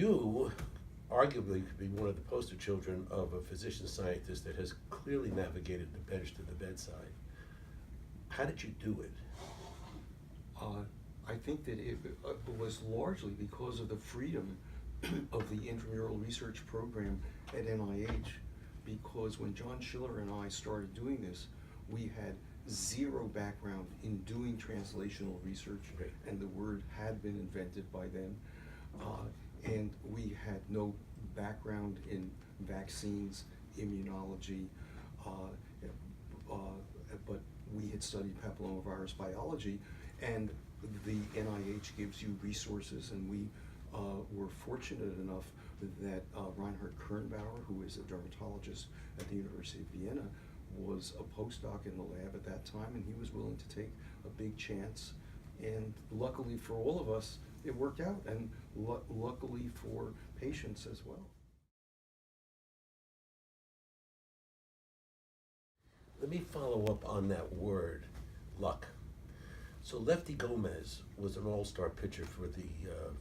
You arguably could be one of the poster children of a physician scientist that has clearly navigated the bench to the bedside. How did you do it? I think that it was largely because of the freedom of the intramural research program at NIH, because when John Schiller and I started doing this, we had zero background in doing translational research, Right. and the word had been invented by then. And we had no background in vaccines, immunology, but we had studied papillomavirus biology, and the NIH gives you resources, and we were fortunate enough that Reinhard Kernbauer, who is a dermatologist at the University of Vienna, was a postdoc in the lab at that time, and he was willing to take a big chance. And luckily for all of us, it worked out, and luckily for patients as well. Let me follow up on that word, luck. So Lefty Gomez was an all-star pitcher for the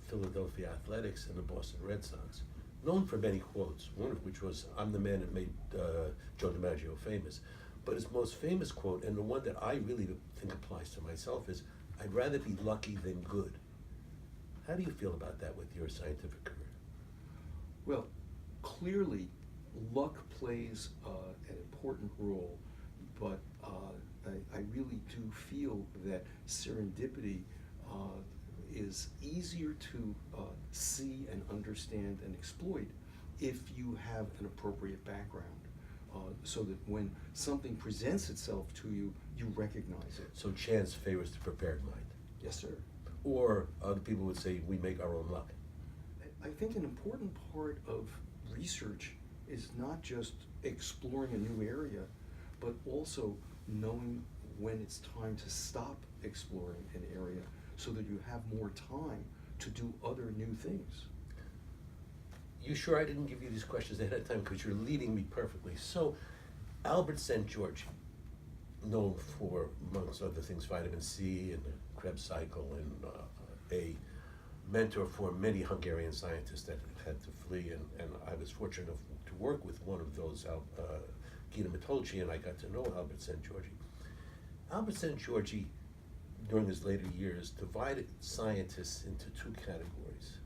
Philadelphia Athletics and the Boston Red Sox, known for many quotes, one of which was, "I'm the man that made Joe DiMaggio famous." But his most famous quote, and the one that I really think applies to myself, is, "I'd rather be lucky than good." How do you feel about that with your scientific career? Well, clearly, luck plays an important role, but I really do feel that serendipity is easier to see and understand and exploit if you have an appropriate background, so that when something presents itself to you, you recognize it. So chance favors the prepared mind. Yes, sir. Or other people would say we make our own luck. I think an important part of research is not just exploring a new area, but also knowing when it's time to stop exploring an area so that you have more time to do other new things. You sure I didn't give you these questions ahead of time, because you're leading me perfectly. So Albert Szent-Györgyi, known for, amongst other things, vitamin C and the Krebs cycle, and a mentor for many Hungarian scientists that had to flee, and I was fortunate enough to work with one of those, Gina Matolci, and I got to know Albert Szent-Györgyi. Albert Szent-Györgyi, during his later years, divided scientists into two categories,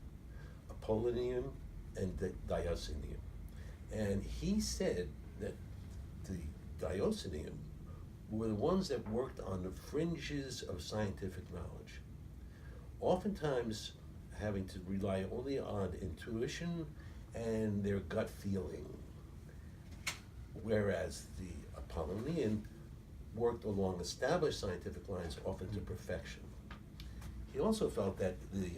Apollonian and Diocinian. And he said that the Diocinian were the ones that worked on the fringes of scientific knowledge, oftentimes having to rely only on intuition and their gut feeling, whereas the Apollonian worked along established scientific lines, often to perfection. He also felt that the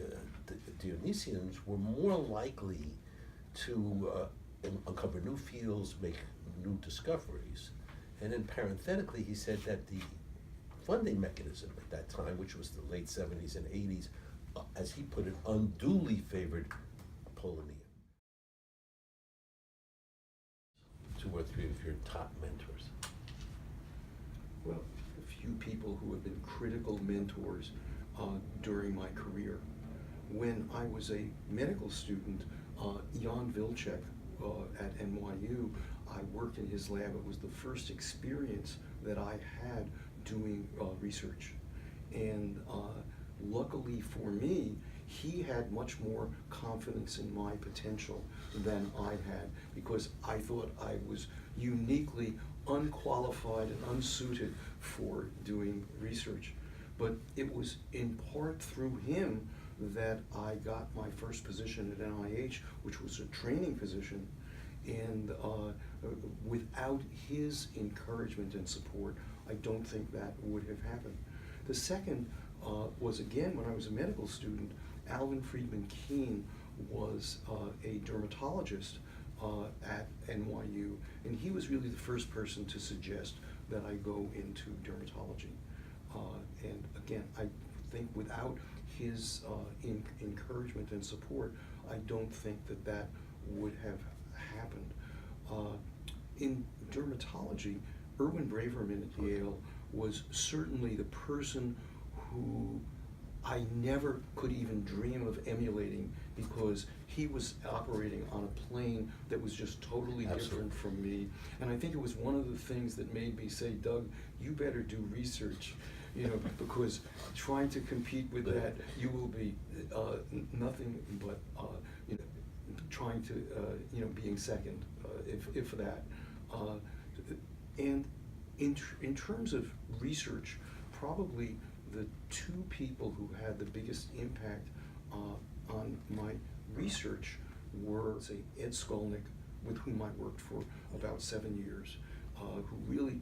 Dionysians were more likely to uncover new fields, make new discoveries. And then parenthetically, he said that the funding mechanism at that time, which was the late 70s and 80s, as he put it, unduly favored Apollonian. Two or three of your top mentors. Well, a few people who have been critical mentors during my career. When I was a medical student, Jan Vilcek at NYU, I worked in his lab. It was the first experience that I had doing research. And luckily for me, he had much more confidence in my potential than I had, because I thought I was uniquely unqualified and unsuited for doing research. But it was in part through him that I got my first position at NIH, which was a training position. And without his encouragement and support, I don't think that would have happened. The second was, again, when I was a medical student, Alvin Friedman Keene was a dermatologist at NYU, and he was really the first person to suggest that I go into dermatology. And again, I think without his encouragement and support, I don't think that that would have happened. In dermatology, Erwin Braverman at Yale was certainly the person who I never could even dream of emulating because he was operating on a plane that was just totally Absolutely. different from me. And I think it was one of the things that made me say, Doug, you better do research, you know, because trying to compete with that, you will be nothing but, you know, trying to, you know, being second, if that. And in terms of research, probably the two people who had the biggest impact on my research were, say, Ed Skolnick, with whom I worked for about 7 years, who really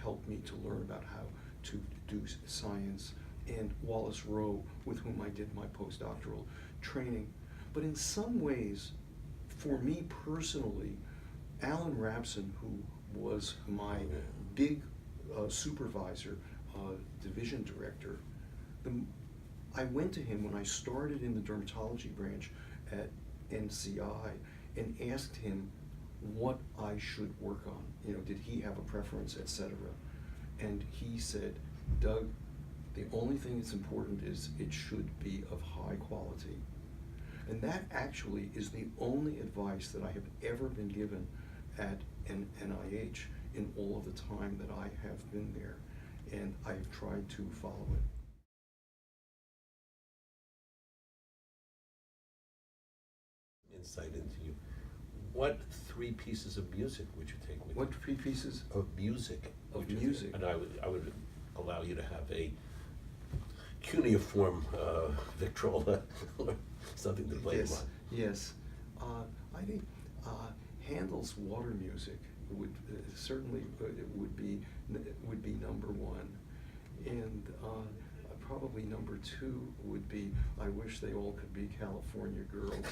helped me to learn about how to do science, and Wallace Rowe, with whom I did my postdoctoral training. But in some ways, for me personally, Alan Rapson, who was my big supervisor, division director, I went to him when I started in the dermatology branch at NCI and asked him what I should work on. You know, did he have a preference, etc. And he said, Doug, the only thing that's important is it should be of high quality. And that actually is the only advice that I have ever been given at NIH in all of the time that I have been there. And I have tried to follow it. Insight into you. What 3 pieces of music would you take with What you? 3 pieces? Of music. Of would you music. take? And I would allow you to have a cuneiform Victrola or something to play Yes, on. yes. I think Handel's water music would certainly would be number 1, and probably number 2 would be "I Wish They All Could Be California Girls."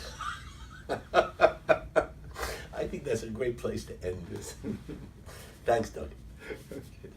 I think that's a great place to end this. Thanks, Doug. Okay.